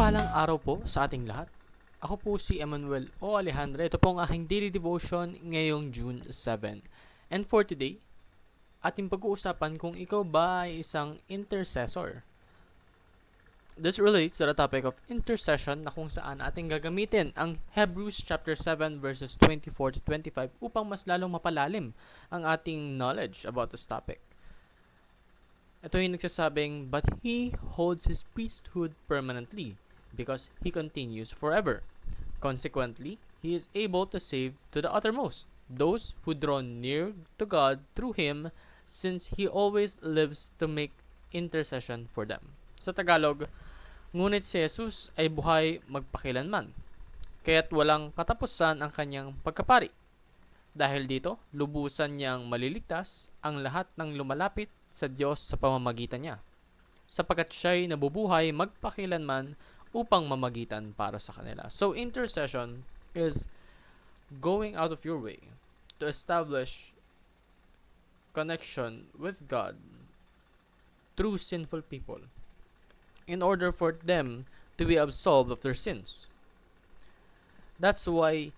Mapagpalang araw po sa ating lahat. Ako po si Emmanuel O. Alejandra. Ito po ang aking daily devotion ngayong June 7. And for today, ating pag-uusapan kung ikaw ba ay isang intercessor. This relates to the topic of intercession na kung saan ating gagamitin ang Hebrews chapter 7 verses 24 to 25 upang mas lalong mapalalim ang ating knowledge about this topic. Ito yung nagsasabing, but he holds his priesthood permanently because he continues forever. Consequently, he is able to save to the uttermost those who draw near to God through him, since he always lives to make intercession for them. Sa Tagalog, ngunit si Jesus ay buhay magpakilanman, kaya't walang katapusan ang kanyang pagkapari. Dahil dito, lubusan niyang maliligtas ang lahat ng lumalapit sa Diyos sa pamamagitan niya, sapagkat siya'y nabubuhay magpakilanman upang mamagitan para sa kanila. So, intercession is going out of your way to establish connection with God through sinful people in order for them to be absolved of their sins. That's why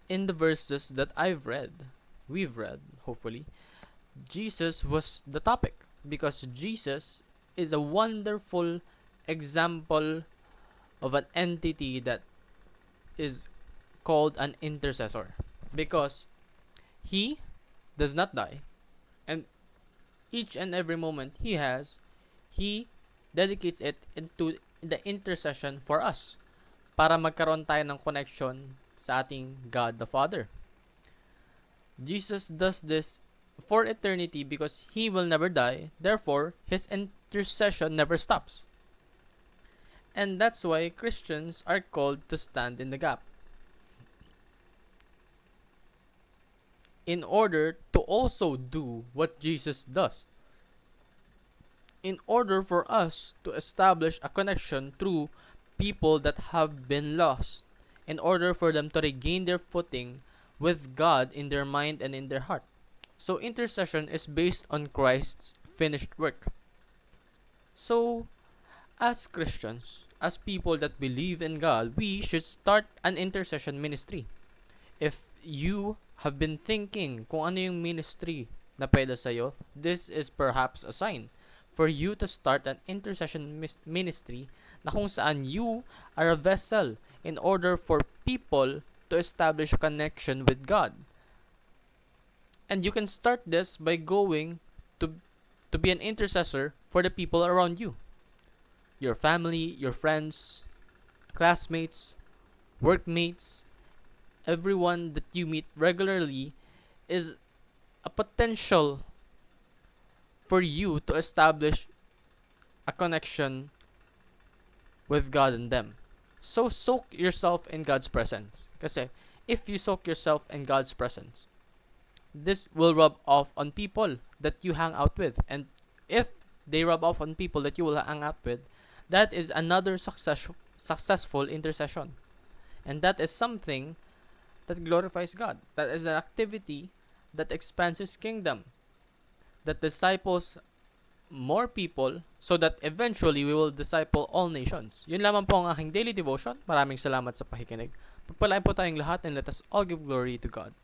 in the verses that we've read, hopefully, Jesus was the topic, because Jesus is a wonderful example of an entity that is called an intercessor, because he does not die, and each and every moment he dedicates it into the intercession for us, para magkaroon tayo ng connection sa ating God the Father. Jesus does this for eternity because he will never die, therefore his intercession never stops. And that's why Christians are called to stand in the gap, in order to also do what Jesus does, in order for us to establish a connection through people that have been lost, in order for them to regain their footing with God in their mind and in their heart. So intercession is based on Christ's finished work. So, as Christians, as people that believe in God, we should start an intercession ministry. If you have been thinking kung ano yung ministry na pwede sa'yo, this is perhaps a sign for you to start an intercession ministry na kung saan you are a vessel in order for people to establish a connection with God. And you can start this by going to be an intercessor for the people around you. Your family, your friends, classmates, workmates, everyone that you meet regularly is a potential for you to establish a connection with God and them. So soak yourself in God's presence. Kasi if you soak yourself in God's presence, this will rub off on people that you hang out with. And if they rub off on people that you will hang out with, that is another successful intercession. And that is something that glorifies God. That is an activity that expands His kingdom, that disciples more people, so that eventually we will disciple all nations. Yun lamang po ang aking daily devotion. Maraming salamat sa pakikinig. Pagpalain po tayong lahat, and let us all give glory to God.